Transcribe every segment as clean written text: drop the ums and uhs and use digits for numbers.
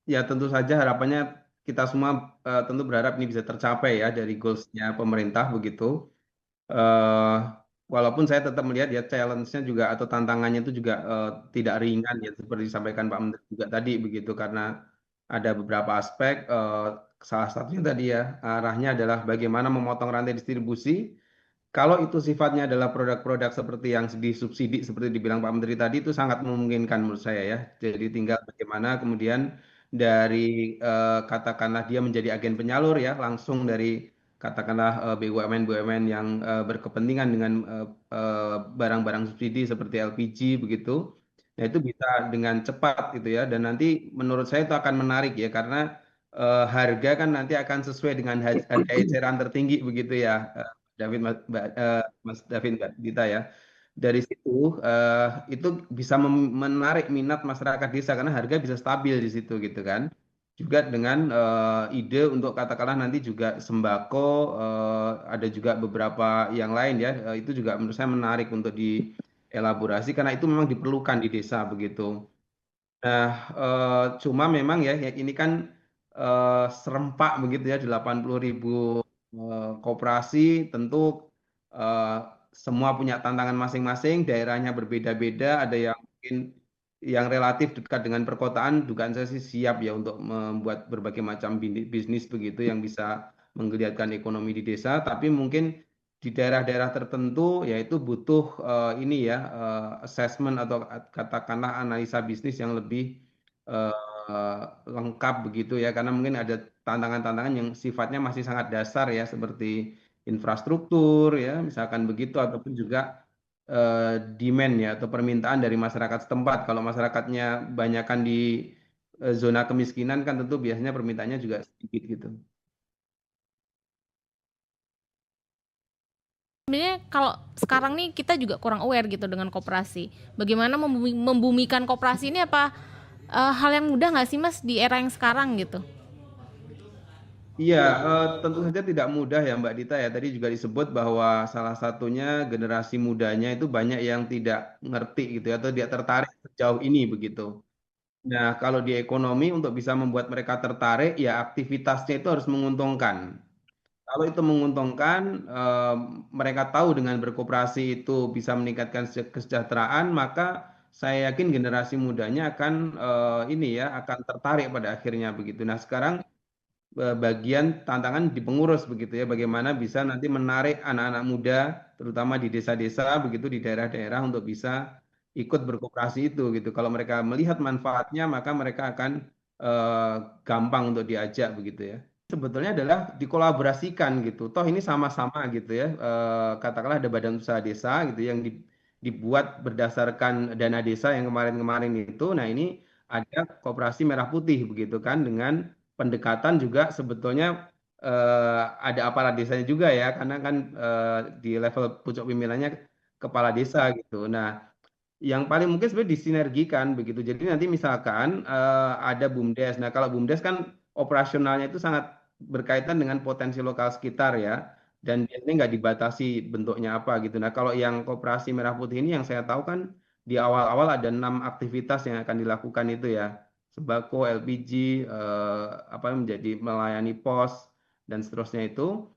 Ya tentu saja harapannya kita semua tentu berharap ini bisa tercapai ya dari goalsnya pemerintah begitu. eh Walaupun saya tetap melihat ya challenge-nya juga atau tantangannya itu juga tidak ringan ya seperti disampaikan Pak Menteri juga tadi begitu karena ada beberapa aspek salah satunya tadi ya arahnya adalah bagaimana memotong rantai distribusi. Kalau itu sifatnya adalah produk-produk seperti yang disubsidi seperti dibilang Pak Menteri tadi itu sangat memungkinkan menurut saya ya. Jadi tinggal bagaimana kemudian dari katakanlah dia menjadi agen penyalur ya langsung dari katakanlah BUMN-BUMN yang berkepentingan dengan barang-barang subsidi seperti LPG begitu. Nah, itu bisa dengan cepat gitu ya dan nanti menurut saya itu akan menarik ya karena harga kan nanti akan sesuai dengan harga eceran tertinggi begitu ya. David Mas David Mbak Dita ya. Dari situ eh, itu bisa menarik minat masyarakat desa karena harga bisa stabil di situ gitu kan. Juga dengan ide untuk katakanlah nanti juga sembako ada juga beberapa yang lain ya. Itu juga menurut saya menarik untuk dielaborasi karena itu memang diperlukan di desa begitu. Nah, cuma memang ya, ya ini kan serempak begitu ya, 80.000 koperasi, tentu eh, semua punya tantangan masing-masing, daerahnya berbeda-beda, ada yang mungkin yang relatif dekat dengan perkotaan, dugaan saya sih siap ya untuk membuat berbagai macam bisnis begitu yang bisa menggeliatkan ekonomi di desa, tapi mungkin di daerah-daerah tertentu yaitu butuh ini ya assessment atau katakanlah analisa bisnis yang lebih eh, lengkap begitu ya karena mungkin ada tantangan-tantangan yang sifatnya masih sangat dasar ya seperti infrastruktur ya misalkan begitu ataupun juga demand ya atau permintaan dari masyarakat setempat kalau masyarakatnya banyakkan di zona kemiskinan kan tentu biasanya permintaannya juga sedikit gitu. Sebenarnya kalau sekarang nih kita juga kurang aware gitu dengan koperasi. Bagaimana membumikan koperasi ini apa hal yang mudah nggak sih Mas di era yang sekarang gitu? Iya, tentu saja tidak mudah ya Mbak Dita ya. Tadi juga disebut bahwa salah satunya generasi mudanya itu banyak yang tidak ngerti gitu ya, atau tidak tertarik sejauh ini begitu. Nah, kalau di ekonomi untuk bisa membuat mereka tertarik, ya aktivitasnya itu harus menguntungkan. Kalau itu menguntungkan, mereka tahu dengan berkoperasi itu bisa meningkatkan kesejahteraan, maka saya yakin generasi mudanya akan ini ya akan tertarik pada akhirnya begitu. Nah, sekarang bagian tantangan di pengurus begitu ya bagaimana bisa nanti menarik anak-anak muda terutama di desa-desa begitu di daerah-daerah untuk bisa ikut berkoperasi itu gitu kalau mereka melihat manfaatnya maka mereka akan eh, gampang untuk diajak begitu ya sebetulnya adalah dikolaborasikan gitu toh ini sama-sama gitu ya katakanlah ada badan usaha desa gitu yang dibuat berdasarkan dana desa yang kemarin-kemarin itu nah ini ada koperasi merah putih begitu kan dengan pendekatan juga sebetulnya ada aparat desanya juga ya, karena kan di level pucuk pimpinannya kepala desa gitu. Nah, yang paling mungkin sebenarnya disinergikan begitu. Jadi nanti misalkan ada BUMDes. Nah, kalau BUMDes kan operasionalnya itu sangat berkaitan dengan potensi lokal sekitar ya. Dan biasanya nggak dibatasi bentuknya apa gitu. Nah, kalau yang Koperasi Merah Putih ini yang saya tahu kan di awal-awal ada 6 aktivitas yang akan dilakukan itu ya. Sembako, LPG, apa menjadi melayani pos dan seterusnya itu.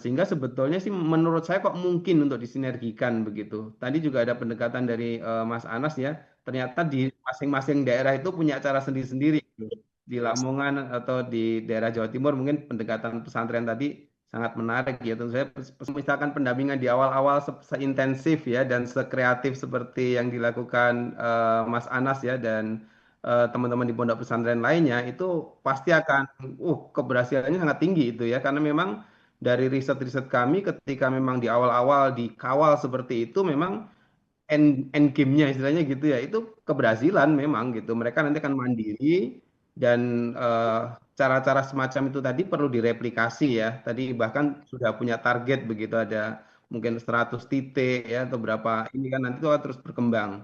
Sehingga sebetulnya sih menurut saya kok mungkin untuk disinergikan begitu. Tadi juga ada pendekatan dari Mas Anas ya. Ternyata di masing-masing daerah itu punya cara sendiri-sendiri. Gitu. Di Lamongan atau di daerah Jawa Timur mungkin pendekatan pesantren tadi sangat menarik ya. Tentu saya misalkan pendampingan di awal-awal seintensif ya dan sekreatif seperti yang dilakukan Mas Anas ya dan teman-teman di pondok pesantren lainnya itu pasti akan keberhasilannya sangat tinggi itu ya karena memang dari riset-riset kami ketika memang di awal-awal dikawal seperti itu memang end game-nya istilahnya gitu ya itu keberhasilan memang gitu mereka nanti akan mandiri dan eh, cara-cara semacam itu tadi perlu direplikasi ya tadi bahkan sudah punya target begitu ada mungkin 100 titik ya atau berapa ini kan nanti itu akan terus berkembang